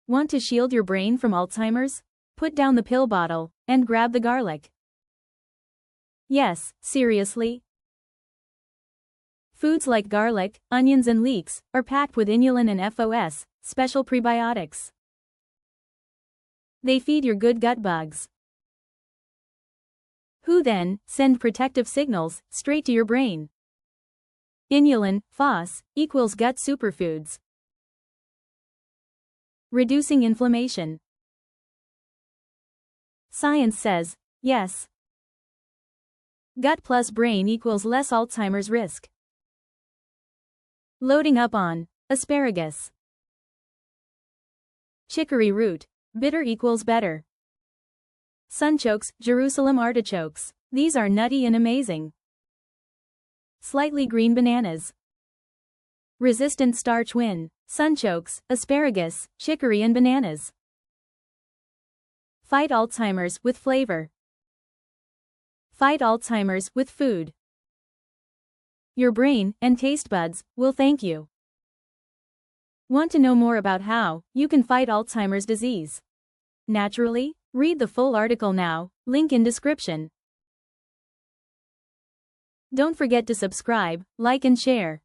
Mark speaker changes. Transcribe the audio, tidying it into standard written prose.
Speaker 1: Want to shield your brain from Alzheimer's? Put down the pill bottle and grab the garlic. Yes, seriously? Foods like garlic, onions and leeks are packed with inulin and FOS, special prebiotics. They feed your good gut bugs, who then send protective signals straight to your brain. Inulin FOS equals gut superfoods. Reducing inflammation. Science says, yes. Gut plus brain equals less Alzheimer's risk. Loading up on asparagus. Chicory root, bitter equals better. Sunchokes, Jerusalem artichokes. These are nutty and amazing. Slightly green bananas. Resistant starch win. Sunchokes, asparagus, chicory and bananas. Fight Alzheimer's with flavor. Fight Alzheimer's with food. Your brain and taste buds will thank you. Want to know more about how you can fight Alzheimer's disease naturally? Read the full article now, link in description. Don't forget to subscribe, like and share.